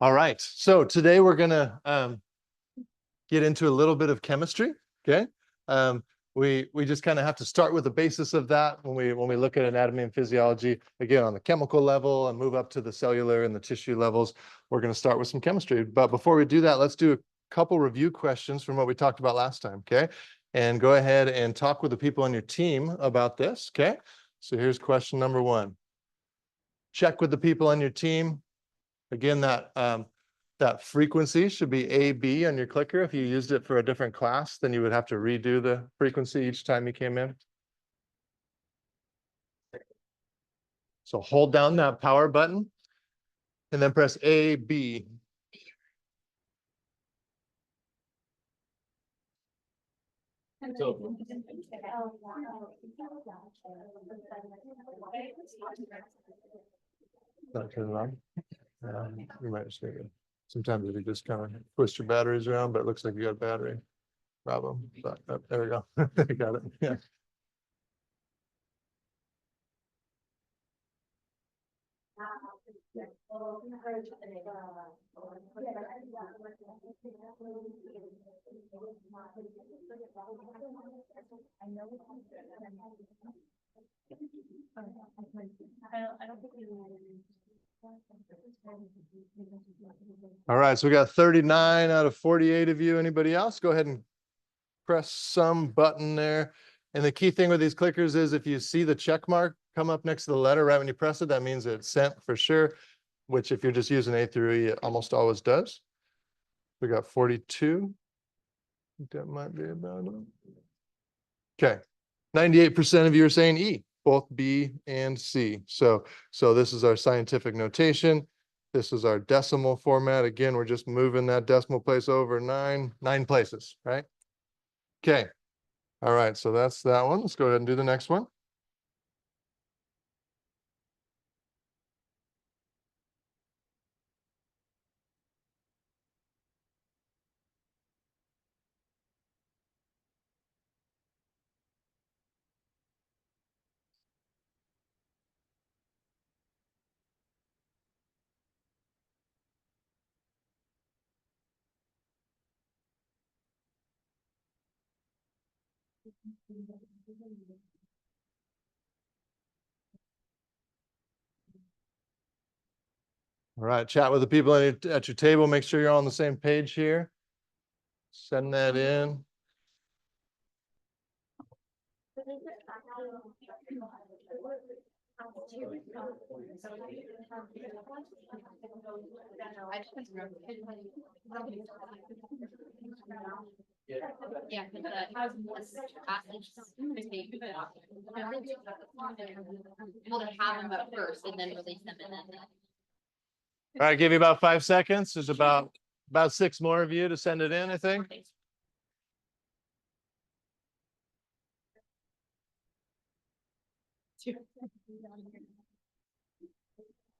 All right, so today we're gonna get into a little bit of chemistry. Okay, we just kind of have to start with the basis of that when we look at anatomy and physiology. Again, on the chemical level and move up to the cellular and the tissue levels. We're going to start with some chemistry. But before we do that, let's do a couple review questions from what we talked about last time. Okay, and go ahead and talk with the people on your team about this. Okay, so here's question number one. Check with the people on your team. Again, that frequency should be AB on your clicker. If you used it for a different class, then you would have to redo the frequency each time you came in. So hold down that power button and then press AB. Not turn it on. You might just maybe sometimes if you just kind of twist your batteries around, but it looks like you got a battery problem. But there we go. You got it. Yeah. All right, so we got 39 out of 48 of you. Anybody else? Go ahead and press some button there. And the key thing with these clickers is if you see the check mark come up next to the letter right when you press it, that means it's sent for sure, which if you're just using A through E, it almost always does. We got 42. That might be about it. Okay. 98% of you are saying E, both B and C. So this is our scientific notation. This is our decimal format. Again, we're just moving that decimal place over nine places, right? Okay. All right. So that's that one. Let's go ahead and do the next one. All right, chat with the people at your table. Make sure you're on the same page here. Send that in. Yeah, we'll have them up first and then release them and then. All right, give you about 5 seconds. There's about 6 more of you to send it in, I think.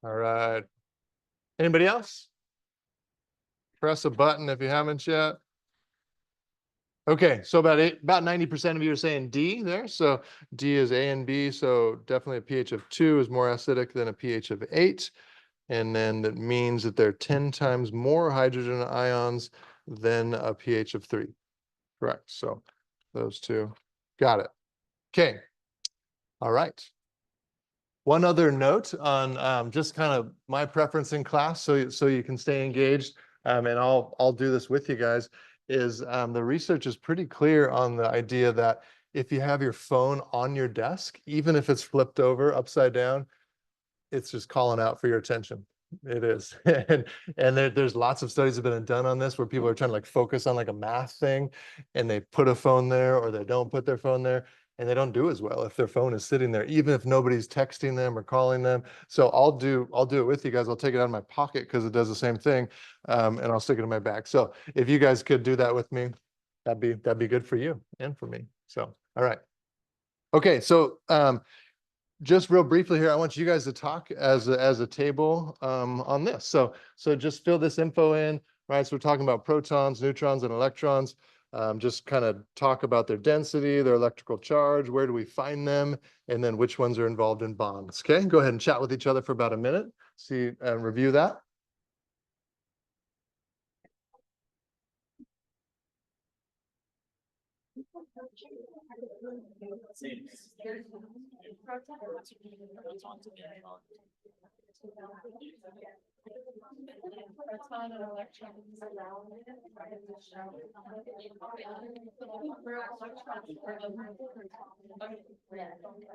All right. Anybody else? Press a button if you haven't yet. Okay, so about 90% of you are saying D there. So D is A and B. So definitely a pH of 2 is more acidic than a pH of 8. And then that means that there are 10 times more hydrogen ions than a pH of 3. Correct. So those two. Got it. Okay. All right. One other note on just kind of my preference in class, so you can stay engaged, and I'll do this with you guys, is the research is pretty clear on the idea that if you have your phone on your desk, even if it's flipped over upside down, it's just calling out for your attention. It is. And there's lots of studies that have been done on this where people are trying to like focus on like a math thing and they put a phone there or they don't put their phone there. And they don't do as well if their phone is sitting there, even if nobody's texting them or calling them. So I'll do it with you guys. I'll take it out of my pocket because it does the same thing, and I'll stick it in my bag. So if you guys could do that with me, that'd be good for you and for me. So all right, okay. So just real briefly here, I want you guys to talk as a table on this. So just fill this info in, right? So we're talking about protons, neutrons, and electrons. just kind of talk about their density, their electrical charge, where do we find them, and then which ones are involved in bonds. Okay, go ahead and chat with each other for about a minute, see and review that. Proton and electrons around it.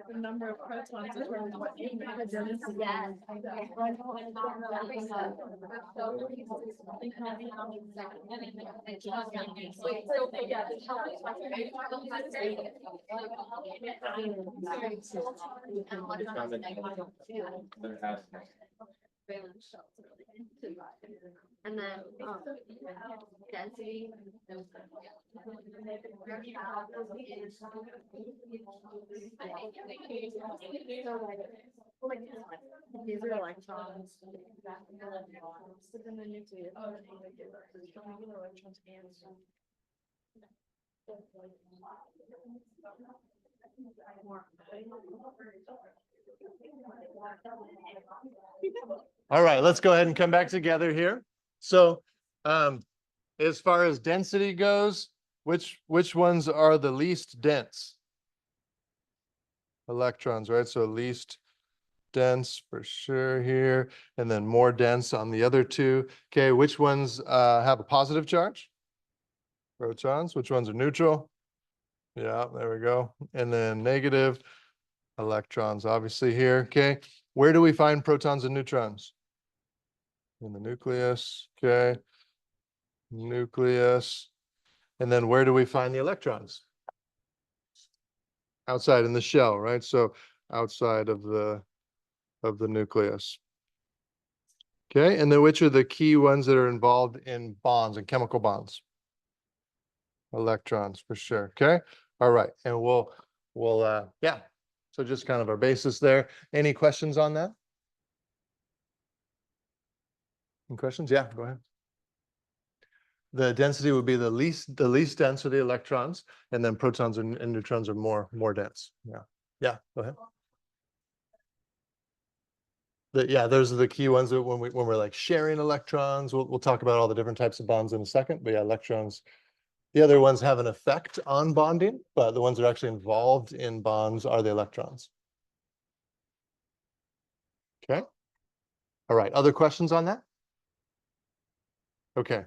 The number of protons is really what you make a density. Yes. And then density. These are electrons. In the nucleus. Electrons and. All right, let's go ahead and come back together here. So, as far as density goes, which ones are the least dense? Electrons, right? So least dense for sure here, and then more dense on the other two. Okay, which ones have a positive charge? Protons. Which ones are neutral? Yeah, there we go. And then negative electrons, obviously here. Okay, where do we find protons and neutrons? In the nucleus. Okay, nucleus. And then where do we find the electrons? Outside in the shell, right? So outside of the nucleus. Okay, and then which are the key ones that are involved in bonds and chemical bonds? Electrons for sure. Okay, all right, and we'll yeah. So just kind of our basis there. Any questions on that? Any questions? Yeah, go ahead. The density would be the least density electrons, and then protons and neutrons are more dense. Yeah, go ahead. Yeah, those are the key ones that when we're like sharing electrons, we'll talk about all the different types of bonds in a second. But yeah, electrons. The other ones have an effect on bonding, but the ones that are actually involved in bonds are the electrons. Okay. All right. Other questions on that? Okay.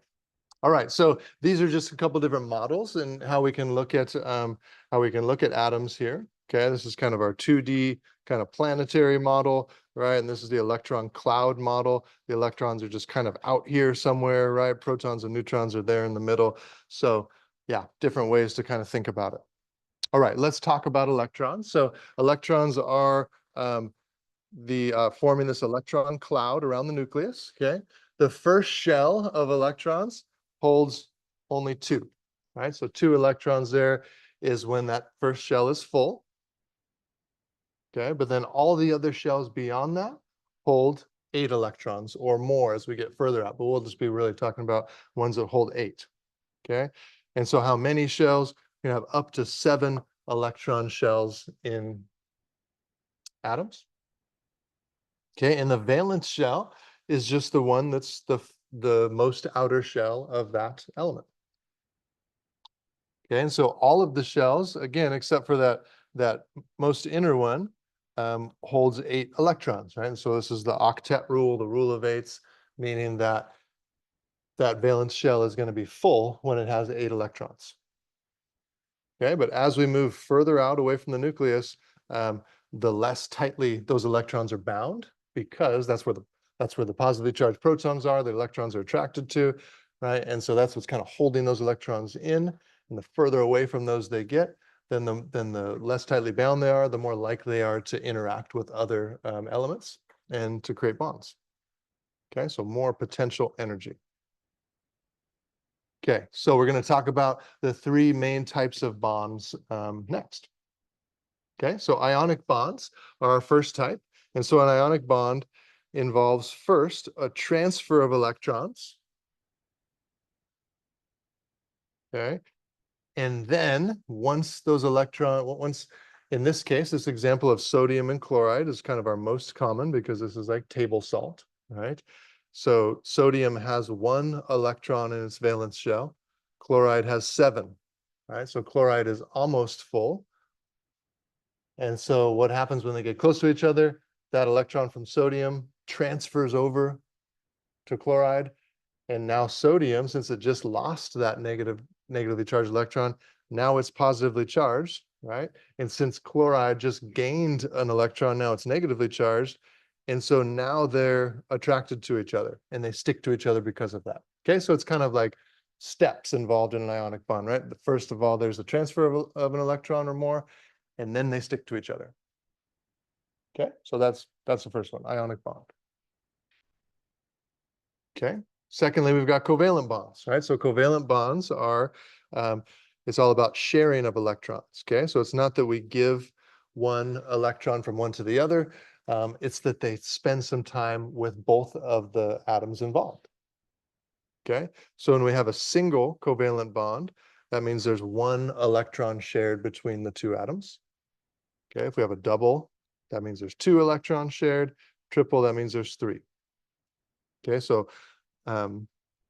All right. So these are just a couple different models and how we can look at atoms here. Okay. This is kind of our 2D kind of planetary model, right? And this is the electron cloud model. The electrons are just kind of out here somewhere, right? Protons and neutrons are there in the middle. So yeah, different ways to kind of think about it. All right, let's talk about electrons. So electrons are forming this electron cloud around the nucleus. Okay, the first shell of electrons holds only two, right? So 2 electrons there is when that first shell is full. Okay, but then all the other shells beyond that hold 8 electrons or more as we get further out. But we'll just be really talking about ones that hold 8. Okay, and so how many shells? You have up to 7 electron shells in atoms. Okay, and the valence shell is just the one that's the most outer shell of that element. Okay, and so all of the shells, again, except for that most inner one, holds 8 electrons, right? And so this is the octet rule, the rule of 8s, meaning that that valence shell is going to be full when it has 8 electrons. Okay, but as we move further out away from the nucleus, the less tightly those electrons are bound, because that's where the positively charged protons are, the electrons are attracted to, right? And so that's what's kind of holding those electrons in. And the further away from those they get, then the less tightly bound they are, the more likely they are to interact with other elements and to create bonds. Okay, so more potential energy. Okay, so we're going to talk about the 3 main types of bonds next. Okay, so ionic bonds are our first type. And so an ionic bond involves first a transfer of electrons. Okay, And then once those once, in this case, this example of sodium and chloride is kind of our most common because this is like table salt, right? So sodium has 1 electron in its valence shell. Chloride has 7, right? So chloride is almost full. And so what happens when they get close to each other? That electron from sodium transfers over to chloride. And now sodium, since it just lost that negatively charged electron, now it's positively charged, right? And since chloride just gained an electron, now it's negatively charged. And so now they're attracted to each other and they stick to each other because of that. Okay, so it's kind of like steps involved in an ionic bond, right? First of all, there's the transfer of an electron or more, and then they stick to each other. Okay, so that's the first one, ionic bond. Okay. Secondly, we've got covalent bonds, right? So covalent bonds are, it's all about sharing of electrons. Okay. So it's not that we give one electron from one to the other. It's that they spend some time with both of the atoms involved. Okay. So when we have a single covalent bond, that means there's 1 electron shared between the 2 atoms. Okay. If we have a double, that means there's 2 electrons shared. Triple, that means there's 3. Okay. So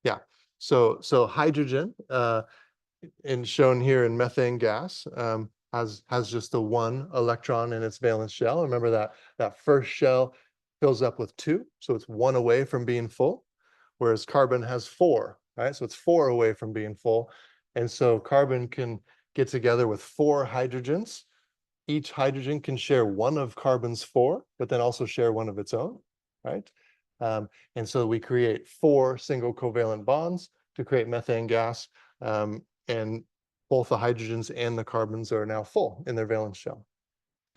yeah, so hydrogen, and shown here in methane gas, has just the 1 electron in its valence shell. Remember that first shell fills up with 2, so it's 1 away from being full, whereas carbon has 4, right? So it's 4 away from being full, and so carbon can get together with 4 hydrogens. Each hydrogen can share 1 of carbon's 4, but then also share 1 of its own, right? And so we create 4 single covalent bonds to create methane gas, and both the hydrogens and the carbons are now full in their valence shell.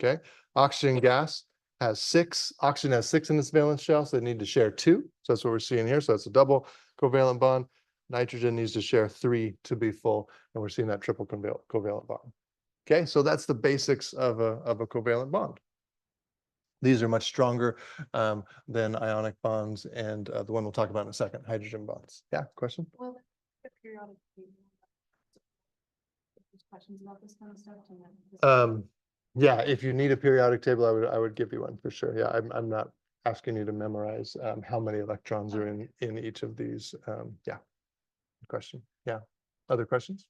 Okay, oxygen gas has 6. Oxygen has 6 in its valence shell, so they need to share 2. So that's what we're seeing here. So that's a double covalent bond. Nitrogen needs to share 3 to be full, and we're seeing that triple covalent bond. Okay, so that's the basics of a covalent bond. These are much stronger than ionic bonds, and the one we'll talk about in a second, hydrogen bonds. Yeah, question? Well, the periodic table. There's questions about this kind of stuff. Yeah, if you need a periodic table, I would give you one for sure. Yeah, I'm not asking you to memorize how many electrons are in each of these. Yeah, question. Yeah, other questions?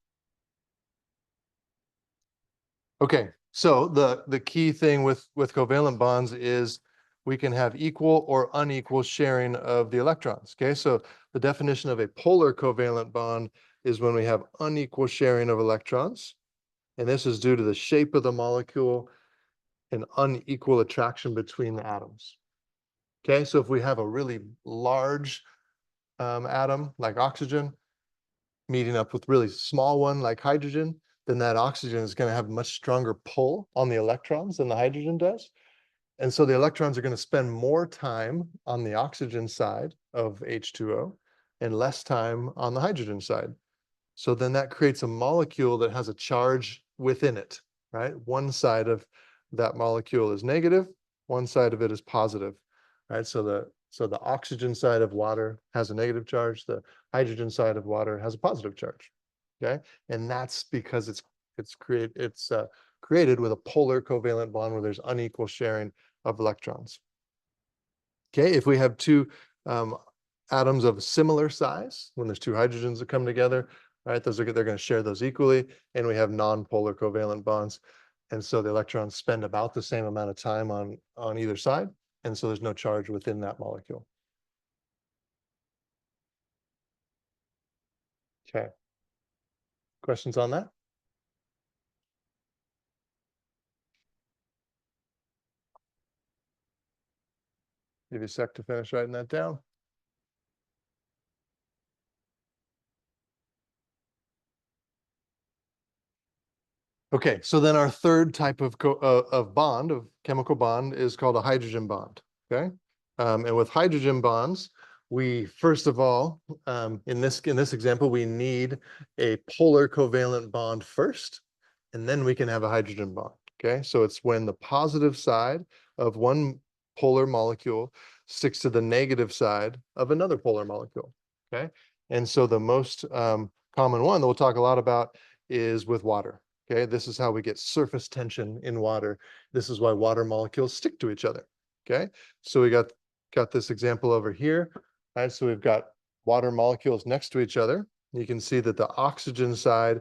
Okay, so the key thing with covalent bonds is we can have equal or unequal sharing of the electrons. Okay, so the definition of a polar covalent bond is when we have unequal sharing of electrons, and this is due to the shape of the molecule and unequal attraction between the atoms. Okay, so if we have a really large atom like oxygen meeting up with really small one like hydrogen, then that oxygen is going to have a much stronger pull on the electrons than the hydrogen does. And so the electrons are going to spend more time on the oxygen side of H2O and less time on the hydrogen side. So then that creates a molecule that has a charge within it, right? One side of that molecule is negative, one side of it is positive, right? So the oxygen side of water has a negative charge, the hydrogen side of water has a positive charge, okay? And that's because it's created with a polar covalent bond where there's unequal sharing of electrons. Okay, if we have 2 atoms of similar size, when there's 2 hydrogens that come together, right, they're going to share those equally, and we have non-polar covalent bonds, and so the electrons spend about the same amount of time on either side, and so there's no charge within that molecule. Okay, questions on that? Give you a sec to finish writing that down. Okay, so then our third type of bond, of chemical bond, is called a hydrogen bond. Okay, and with hydrogen bonds, we first of all, in this example, we need a polar covalent bond first, and then we can have a hydrogen bond. Okay, so it's when the positive side of one polar molecule sticks to the negative side of another polar molecule. Okay, and so the most common one that we'll talk a lot about is with water. Okay, this is how we get surface tension in water. This is why water molecules stick to each other. Okay, so we got this example over here. Right, so we've got water molecules next to each other. You can see that the oxygen side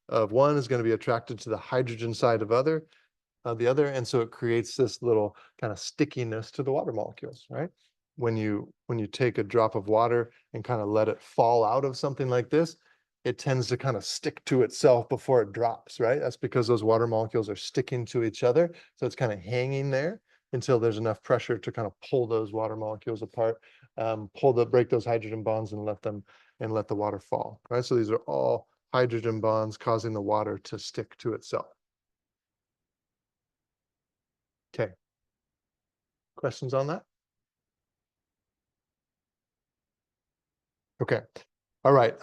of one is going to be attracted to the hydrogen side of the other, and so it creates this little kind of stickiness to the water molecules, right? When you take a drop of water and kind of let it fall out of something like this, it tends to kind of stick to itself before it drops, right? That's because those water molecules are sticking to each other, so it's kind of hanging there until there's enough pressure to kind of pull those water molecules apart, break those hydrogen bonds and let the water fall, right? So these are all hydrogen bonds causing the water to stick to itself. Okay. Questions on that? Okay. All right.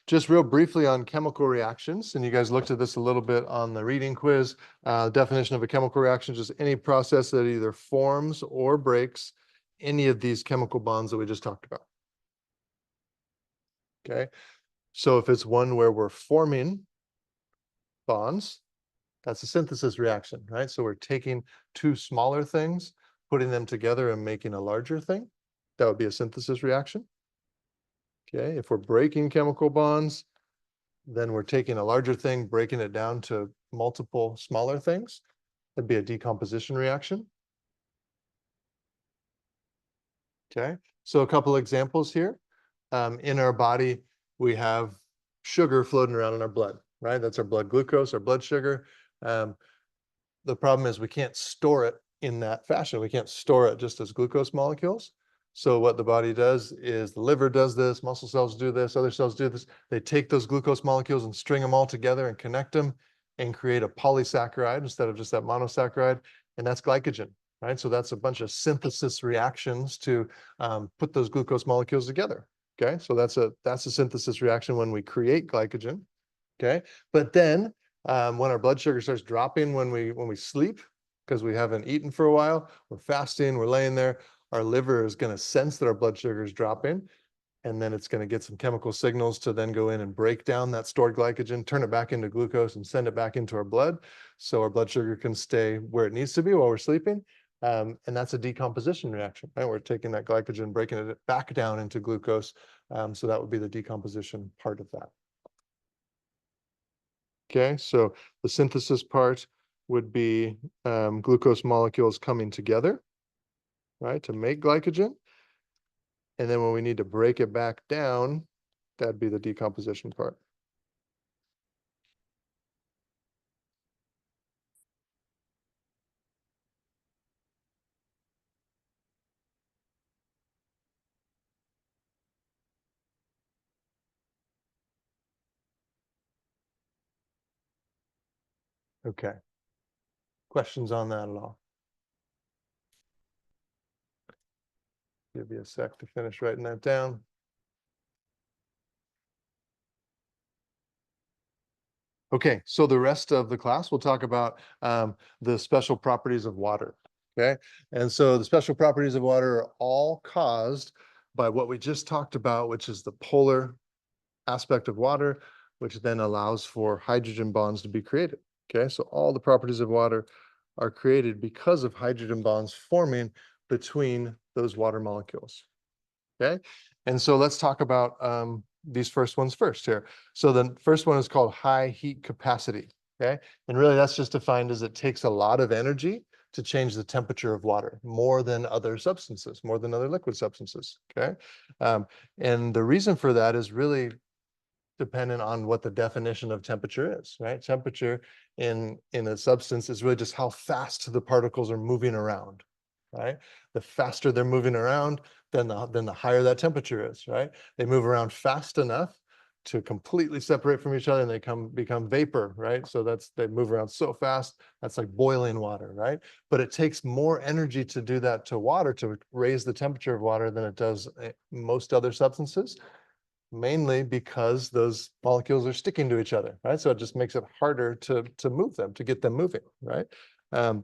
Just real briefly on chemical reactions, and you guys looked at this a little bit on the reading quiz. Definition of a chemical reaction is just any process that either forms or breaks any of these chemical bonds that we just talked about. Okay. So if it's one where we're forming bonds, that's a synthesis reaction, right? So we're taking two smaller things, putting them together and making a larger thing. That would be a synthesis reaction. Okay. If we're breaking chemical bonds, then we're taking a larger thing, breaking it down to multiple smaller things. That'd be a decomposition reaction. Okay, so a couple examples here. In our body, we have sugar floating around in our blood, right? That's our blood glucose, our blood sugar. The problem is we can't store it in that fashion. We can't store it just as glucose molecules. So what the body does is the liver does this, muscle cells do this, other cells do this. They take those glucose molecules and string them all together and connect them and create a polysaccharide instead of just that monosaccharide. And that's glycogen, right? So that's a bunch of synthesis reactions to put those glucose molecules together. Okay, so that's a synthesis reaction when we create glycogen. Okay, but then when our blood sugar starts dropping when we sleep, because we haven't eaten for a while, we're fasting, we're laying there, our liver is going to sense that our blood sugar is dropping, and then it's going to get some chemical signals to then go in and break down that stored glycogen, turn it back into glucose and send it back into our blood. So our blood sugar can stay where it needs to be while we're sleeping. And that's a decomposition reaction, right? We're taking that glycogen, breaking it back down into glucose. So that would be the decomposition part of that. Okay, so the synthesis part would be glucose molecules coming together, right, to make glycogen. And then when we need to break it back down, that'd be the decomposition part. Okay. Questions on that at all? Give you a sec to finish writing that down. Okay, so the rest of the class, we'll talk about the special properties of water. Okay, and so the special properties of water are all caused by what we just talked about, which is the polar aspect of water, which then allows for hydrogen bonds to be created. Okay, so all the properties of water are created because of hydrogen bonds forming between those water molecules. Okay, and so let's talk about these first ones first here. So the first one is called high heat capacity. Okay, and really that's just defined as it takes a lot of energy to change the temperature of water, more than other substances, more than other liquid substances. Okay, and the reason for that is really dependent on what the definition of temperature is, right? Temperature in a substance is really just how fast the particles are moving around, right? The faster they're moving around, then the higher that temperature is, right? They move around fast enough to completely separate from each other and they become vapor, right? So they move around so fast, that's like boiling water, right? But it takes more energy to do that to water, to raise the temperature of water, than it does most other substances, mainly because those molecules are sticking to each other, right? So it just makes it harder to move them, to get them moving, right? Yeah,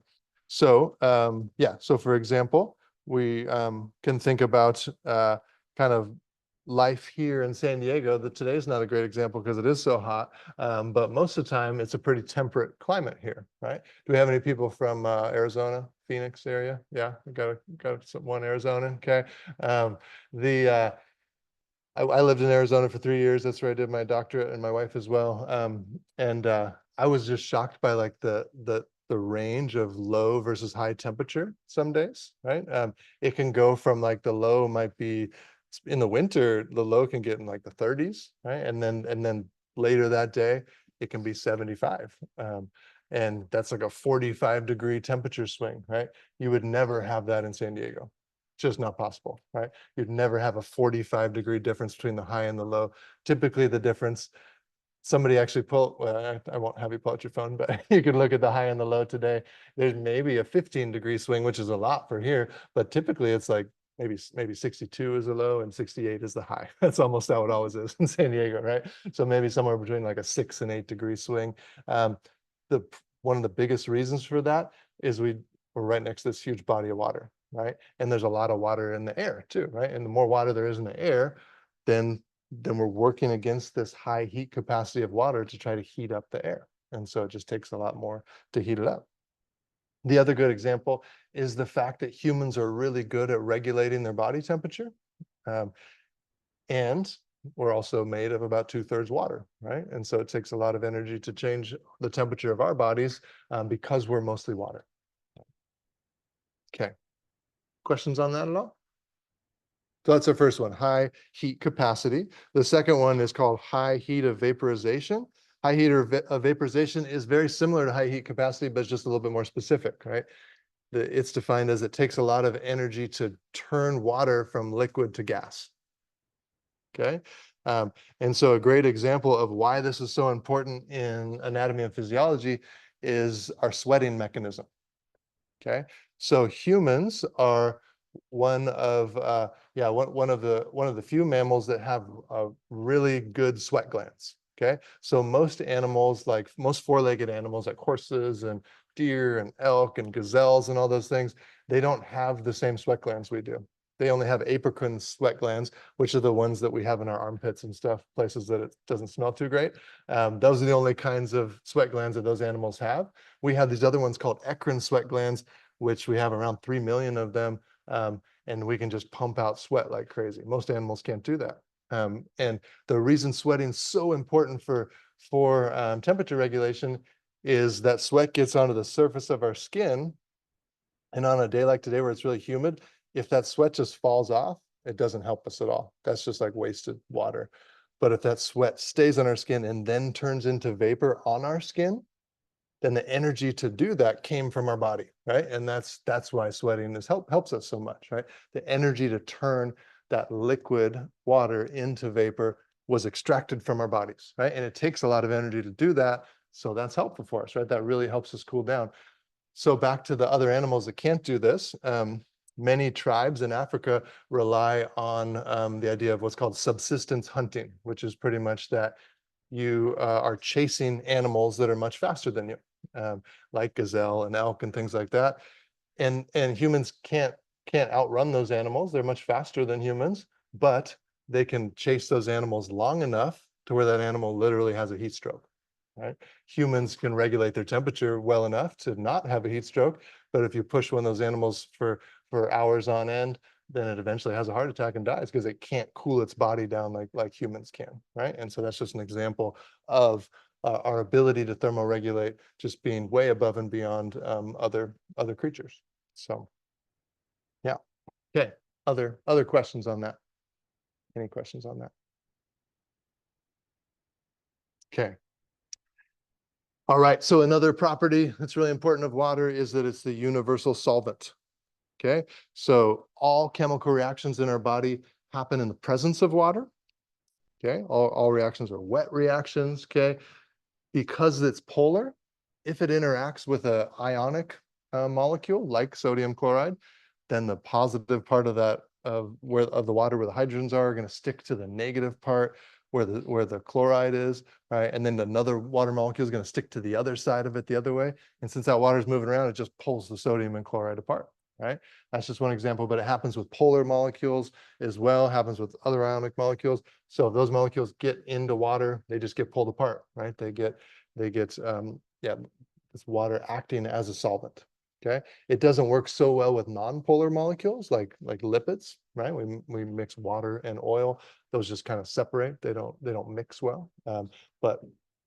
so for example, we can think about kind of life here in San Diego, that today's not a great example because it is so hot. But most of the time it's a pretty temperate climate here, right? Do we have any people from Arizona, Phoenix area? Yeah, we got one Arizonan. Okay. The I lived in Arizona for 3 years. That's where I did my doctorate, and my wife as well. And I was just shocked by like the range of low versus high temperature some days, right? It can go from like the low might be in the winter, the low can get in like the 30s, right? And then later that day, it can be 75. And that's like a 45-degree temperature swing, right? You would never have that in San Diego. Just not possible, right? You'd never have a 45-degree difference between the high and the low. Typically the difference, somebody actually well, I won't have you pull out your phone, but you can look at the high and the low today. There's maybe a 15-degree swing, which is a lot for here, but typically it's like maybe 62 is the low and 68 is the high. That's almost how it always is in San Diego, right? So maybe somewhere between like a 6 and 8 degree swing. The one of the biggest reasons for that is we're right next to this huge body of water, right? And there's a lot of water in the air too, right? And the more water there is in the air, then we're working against this high heat capacity of water to try to heat up the air. And so it just takes a lot more to heat it up. The other good example is the fact that humans are really good at regulating their body temperature. And we're also made of about 2/3 water, right? And so it takes a lot of energy to change the temperature of our bodies because we're mostly water. Okay. Questions on that at all? So that's the first one, high heat capacity. The second one is called high heat of vaporization. High heat of vaporization is very similar to high heat capacity, but it's just a little bit more specific, right? It's defined as it takes a lot of energy to turn water from liquid to gas. Okay. And so a great example of why this is so important in anatomy and physiology is our sweating mechanism. Okay. So humans are one of one of the few mammals that have really good sweat glands. Okay. So most animals, like most four-legged animals like horses and deer and elk and gazelles and all those things, they don't have the same sweat glands we do. They only have apocrine sweat glands, which are the ones that we have in our armpits and stuff, places that it doesn't smell too great. Those are the only kinds of sweat glands that those animals have. We have these other ones called eccrine sweat glands, which we have around 3 million of them. And we can just pump out sweat like crazy. Most animals can't do that. And the reason sweating is so important for temperature regulation is that sweat gets onto the surface of our skin. And on a day like today where it's really humid, if that sweat just falls off, it doesn't help us at all. That's just like wasted water. But if that sweat stays on our skin and then turns into vapor on our skin, then the energy to do that came from our body, right? And that's why sweating helps us so much, right? The energy to turn that liquid water into vapor was extracted from our bodies, right? And it takes a lot of energy to do that. So that's helpful for us, right? That really helps us cool down. So back to the other animals that can't do this, many tribes in Africa rely on the idea of what's called subsistence hunting, which is pretty much that you are chasing animals that are much faster than you, like gazelle and elk and things like that. And humans can't outrun those animals. They're much faster than humans, but they can chase those animals long enough to where that animal literally has a heat stroke, right? Humans can regulate their temperature well enough to not have a heat stroke, but if you push one of those animals for hours on end, then it eventually has a heart attack and dies because it can't cool its body down like humans can, right? And so that's just an example of our ability to thermoregulate just being way above and beyond other creatures. So yeah. Okay. Other questions on that? Any questions on that? Okay. All right. So another property that's really important of water is that it's the universal solvent. Okay. So all chemical reactions in our body happen in the presence of water. Okay. All reactions are wet reactions. Okay. Because it's polar, if it interacts with a ionic molecule like sodium chloride, then the positive part of that of the water where the hydrogens are going to stick to the negative part where the chloride is, right? And then another water molecule is going to stick to the other side of it the other way. And since that water is moving around, it just pulls the sodium and chloride apart, right? That's just one example, but it happens with polar molecules as well, happens with other ionic molecules. So if those molecules get into water, they just get pulled apart, right? Yeah, this water acting as a solvent. Okay, it doesn't work so well with non-polar molecules like lipids, right? We mix water and oil; those just kind of separate. They don't mix well. But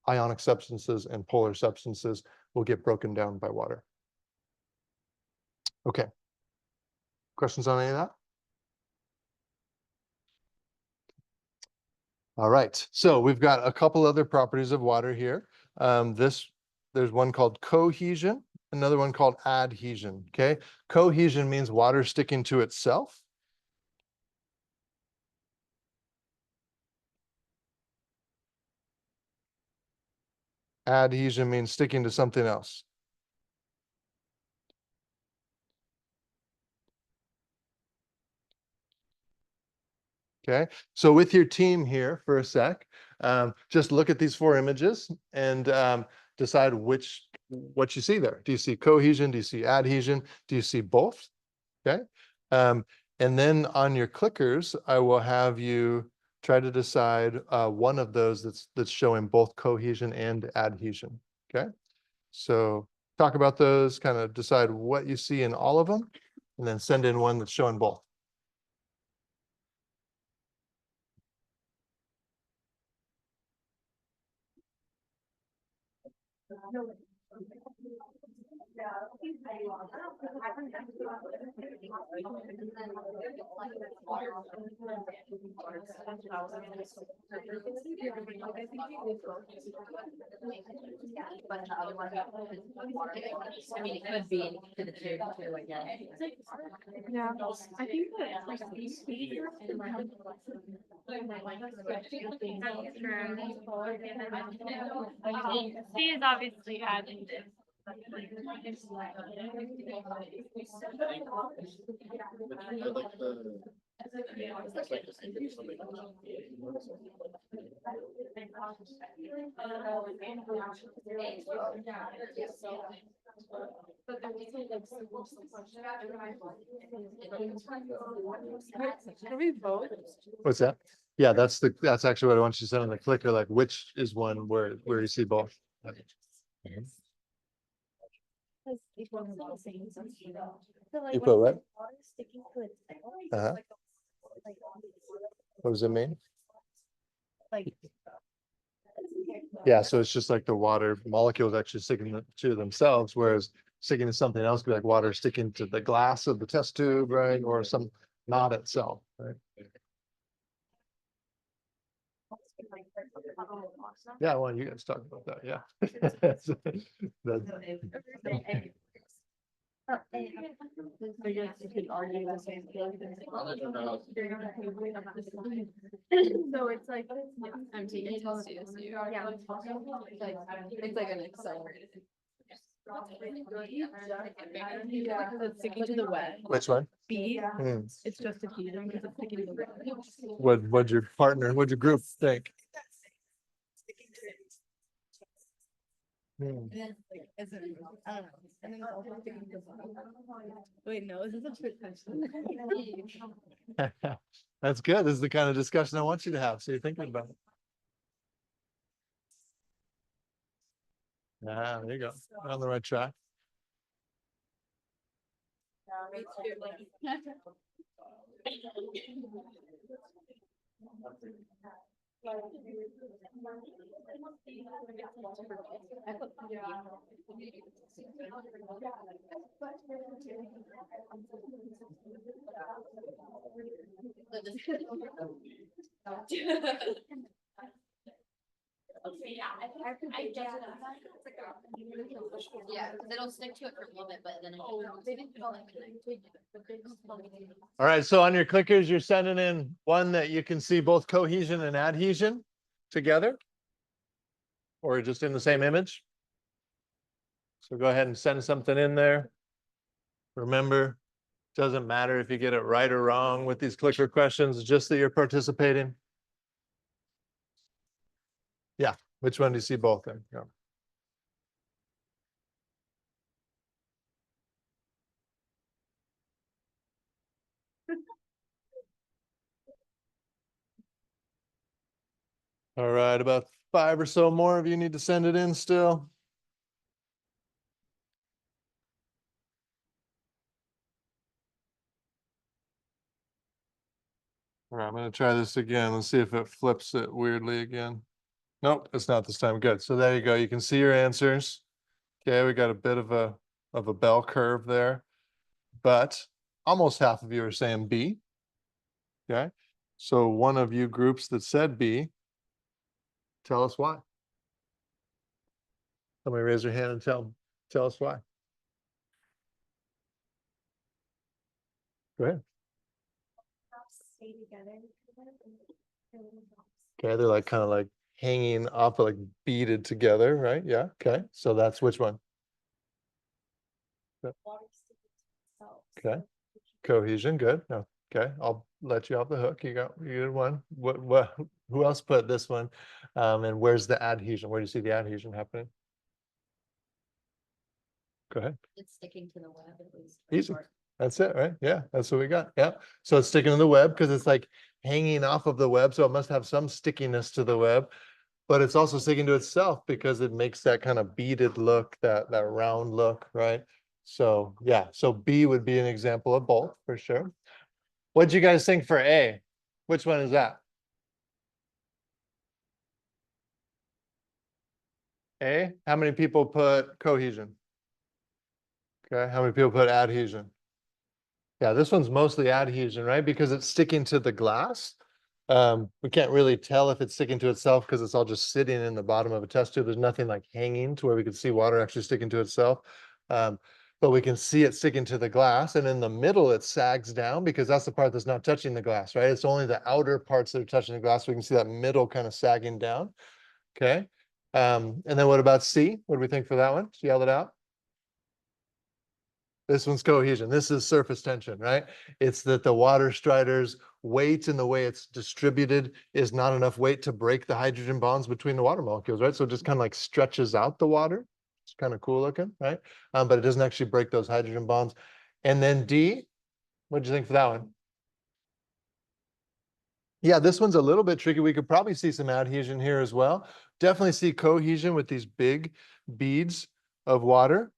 ionic substances and polar substances will get broken down by water. Okay, questions on any of that? All right, so we've got a couple other properties of water here. There's one called cohesion, another one called adhesion, okay? Cohesion means water sticking to itself. Adhesion means sticking to something else. Okay, so with your team here for a sec, just look at these four images and decide what you see there. Do you see cohesion? Do you see adhesion? Do you see both? Okay. And then on your clickers, I will have you try to decide one of those that's showing both cohesion and adhesion. Okay. So talk about those, kind of decide what you see in all of them, and then send in one that's showing both. But the other one, I mean, it could be to the two, again. Yeah, I think that it's like C is obviously adding. Can we vote? What's that? Yeah, that's actually what I want you to send on the clicker, like which is one where you see both. You put what? Uh-huh. What does it mean? Like. Yeah, so it's just like the water molecules actually sticking to themselves, whereas sticking to something else could be like water sticking to the glass of the test tube, right? Or some not itself, right? Yeah, well, you guys talk about that, yeah. I guess you could argue the same thing. So it's like. I'm taking it to CSU. Yeah. It's like an accelerated. It's sticking to the web. Which one? B, Hmm. it's just a heater because it's sticking to the web. What'd your partner, what'd your group think? Hmm. And then like, is it, I don't know. And then it's also sticking to the web. Wait, no, is this a trick question? That's good. This is the kind of discussion I want you to have. So you're thinking about it. Ah, there you go. On the right track. Yeah, because it'll stick to it for a little bit, but then. All right, so on your clickers, you're sending in one that you can see both cohesion and adhesion together, or just in the same image. So go ahead and send something in there. Remember, doesn't matter if you get it right or wrong with these clicker questions, just that you're participating. Yeah, which one do you see both in? Yeah. All right, about 5 or so more of you need to send it in still. All right, I'm gonna try this again. Let's see if it flips it weirdly again. Nope, it's not this time. Good. So there you go. You can see your answers. Okay, we got a bit of a bell curve there, but almost half of you are saying B. Okay, so one of you groups that said B, tell us why. Somebody raise your hand and tell us why. Go ahead. Stay together. Okay, they're like kind of like hanging off, like beaded together, right? Yeah. Okay, so that's which one? Okay, cohesion. Good. No. Okay, I'll let you off the hook. You got one. What? Who else put this one? And where's the adhesion? Where do you see the adhesion happening? Go ahead. It's sticking to the web at least. Easy. That's it, right? Yeah, that's what we got. Yeah. So it's sticking to the web because it's like hanging off of the web. So it must have some stickiness to the web, but it's also sticking to itself because it makes that kind of beaded look, that round look, right? So yeah, so B would be an example of both for sure. What'd you guys think for A? Which one is that? A? How many people put cohesion? Okay, how many people put adhesion? Yeah, this one's mostly adhesion, right? Because it's sticking to the glass. We can't really tell if it's sticking to itself because it's all just sitting in the bottom of a test tube. There's nothing like hanging to where we could see water actually sticking to itself. But we can see it sticking to the glass, and in the middle it sags down because that's the part that's not touching the glass, right? It's only the outer parts that are touching the glass. We can see that middle kind of sagging down. Okay. And then what about C? What do we think for that one? Just yell it out. This one's cohesion. This is surface tension, right? It's that the water strider's weight and the way it's distributed is not enough weight to break the hydrogen bonds between the water molecules, right? So it just kind of like stretches out the water. It's kind of cool looking, right? But it doesn't actually break those hydrogen bonds. And then D, what do you think for that one? Yeah, this one's a little bit tricky. We could probably see some adhesion here as well. Definitely see cohesion with these big beads of water,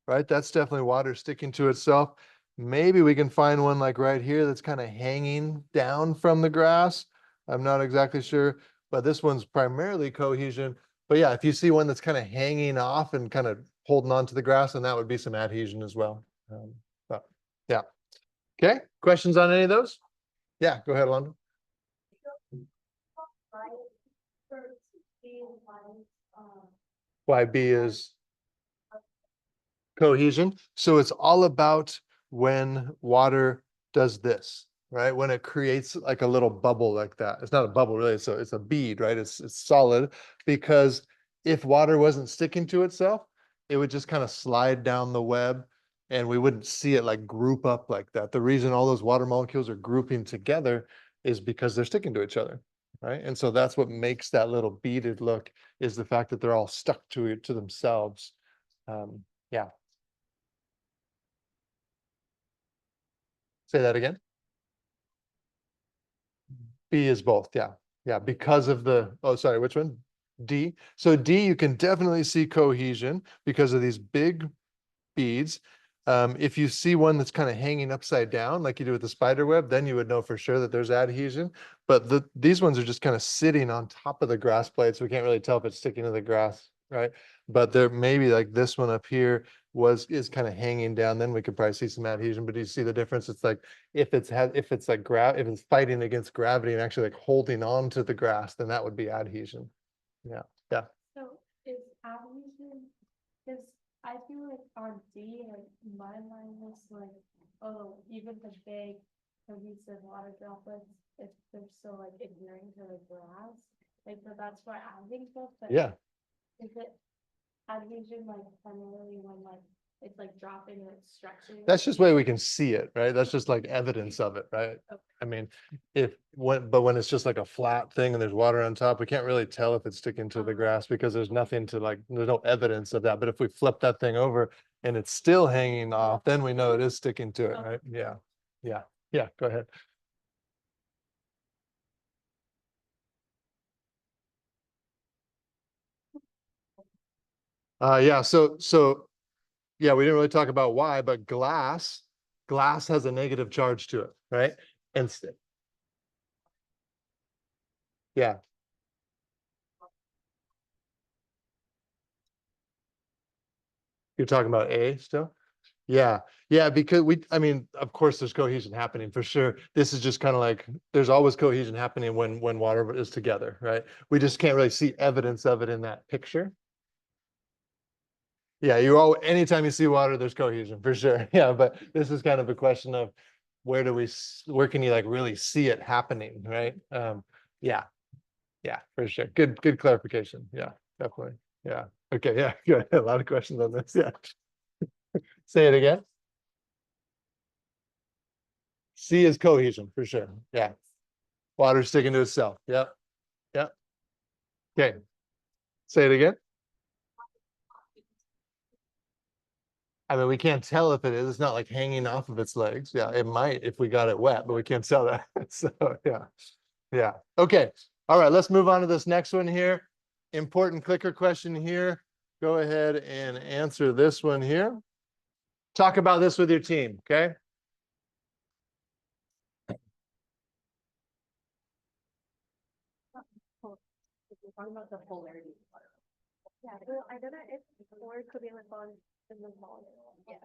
right? That's definitely water sticking to itself. Maybe we can find one like right here that's kind of hanging down from the grass. I'm not exactly sure, but this one's primarily cohesion. But yeah, if you see one that's kind of hanging off and kind of holding on to the grass, then that would be some adhesion as well. But yeah. Okay, questions on any of those? Yeah, go ahead, Alondra. Why B is cohesion. So it's all about when water does this, right? When it creates like a little bubble like that. It's not a bubble really, it's a bead, right? It's solid because if water wasn't sticking to itself, it would just kind of slide down the web and we wouldn't see it like group up like that. The reason all those water molecules are grouping together is because they're sticking to each other, right? And so that's what makes that little beaded look is the fact that they're all stuck to themselves. Yeah. Say that again. B is both, yeah. Yeah, because of oh, sorry, which one? D. So D, you can definitely see cohesion because of these big beads. If you see one that's kind of hanging upside down, like you do with the spider web, then you would know for sure that there's adhesion. But these ones are just kind of sitting on top of the grass blade, so we can't really tell if it's sticking to the grass, right? But there maybe like this one up here is kind of hanging down, then we could probably see some adhesion. But do you see the difference? It's like if it's if it's fighting against gravity and actually like holding on to the grass, then that would be adhesion. Yeah. Yeah. So is adhesion, because I feel like on D, like my mind was like, oh, even the big cohesive water droplets, if they're still like adhering to the grass, like, so that's why I think so, but Yeah. is it adhesion like primarily when like it's like dropping and it's stretching? That's just way we can see it, right? That's just like evidence of it, right? Okay. I mean, but when it's just like a flat thing and there's water on top, we can't really tell if it's sticking to the grass because there's nothing to like, there's no evidence of that. But if we flip that thing over and it's still hanging off, then we know it is sticking to it, right? Yeah. Yeah. Yeah. Go ahead. Yeah, so yeah, we didn't really talk about why, but glass has a negative charge to it, right? And yeah, you're talking about A still? Yeah, yeah, because I mean, of course, there's cohesion happening for sure. This is just kind of like, there's always cohesion happening when water is together, right? We just can't really see evidence of it in that picture. Yeah, anytime you see water, there's cohesion for sure. Yeah, but this is kind of a question of where can you like really see it happening, right? Yeah, yeah, for sure. Good clarification. Yeah, definitely. Yeah. Okay, yeah, good. A lot of questions on this. Yeah. Say it again. C is cohesion for sure. Yeah. Water sticking to itself. Yep. Yep. Okay. Say it again. I mean, we can't tell if it is. It's not like hanging off of its legs. Yeah, it might if we got it wet, but we can't tell that. So yeah. Yeah. Okay. All right. Let's move on to this next one here. Important clicker question here. Go ahead and answer this one here. Talk about this with your team. Okay. We're talking about the polarity. Yeah, well, I don't know if more covalent bonds in the molecule. Yeah.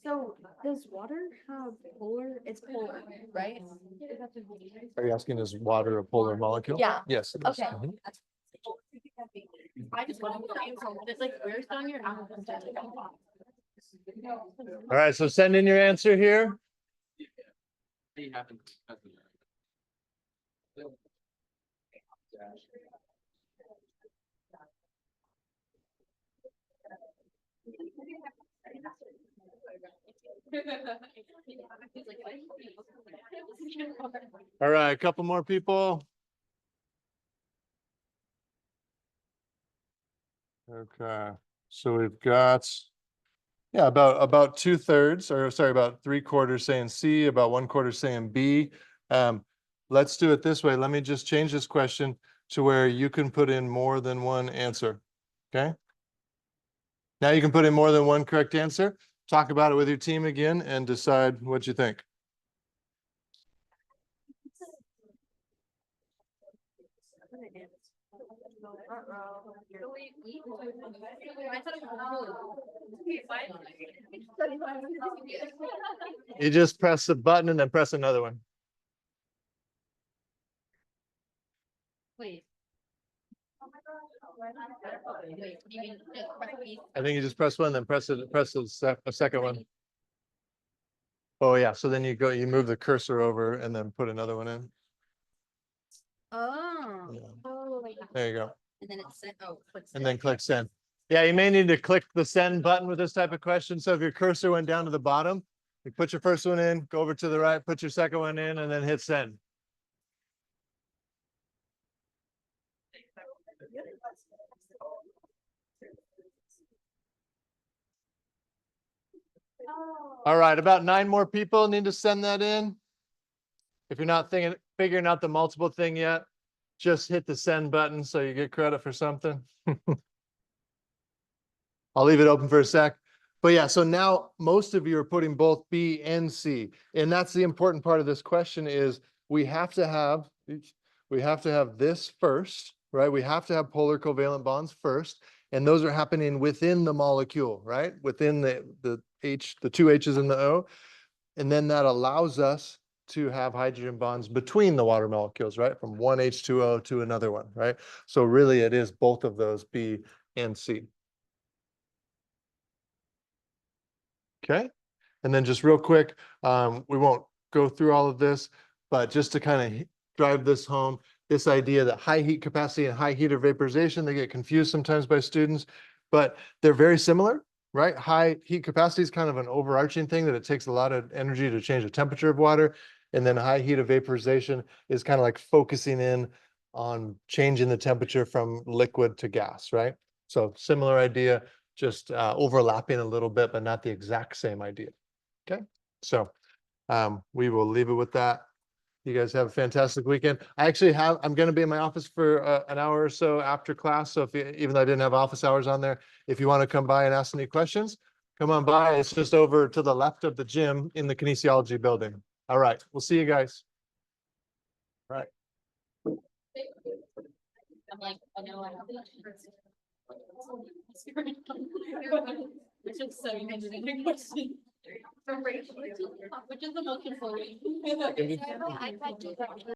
So does water have polar? It's polar, right? Are you asking, is water a polar molecule? Yeah. Yes. It is. Okay. Mhm. I just want to know, it's like, where's on your album? All right. So send in your answer here. All right. A couple more people. Okay. So we've got, yeah, about 2/3, or sorry, about 3/4 saying C, about 1/4 saying B. Let's do it this way. Let me just change this question to where you can put in more than one answer. Okay. Now you can put in more than one correct answer. Talk about it with your team again and decide what you think. You just press the button and then press another one. Wait. I think you just press one, then press a second one. Oh yeah, so then you move the cursor over and then put another one in. Oh. Yeah. Oh. There you go. And then it's sent, oh. And then click send. Yeah, you may need to click the send button with this type of question. So if your cursor went down to the bottom, you put your first one in, go over to the right, put your second one in, and then hit send. All right, about 9 more people need to send that in. If you're not figuring out the multiple thing yet, just hit the send button so you get credit for something. I'll leave it open for a sec. But yeah, so now most of you are putting both B and C. And that's the important part of this question is we have to have this first, right? We have to have polar covalent bonds first. And those are happening within the molecule, right? Within the two H's and the O. And then that allows us to have hydrogen bonds between the water molecules, right? From one H2O to another one, right? So really it is both of those, B and C. Okay. And then just real quick, we won't go through all of this, but just to kind of drive this home, this idea that high heat capacity and high heat or vaporization, they get confused sometimes by students, but they're very similar, right? High heat capacity is kind of an overarching thing that it takes a lot of energy to change the temperature of water. And then high heat of vaporization is kind of like focusing in on changing the temperature from liquid to gas, right? So similar idea, just overlapping a little bit, but not the exact same idea. Okay, so we will leave it with that. You guys have a fantastic weekend. I'm going to be in my office for an hour or so after class. So even though I didn't have office hours on there, if you want to come by and ask any questions, come on by. It's just over to the left of the gym in the kinesiology building. All right, we'll see you guys. All right. I'm like, I know I have. Which is 700 question. Which is the most important.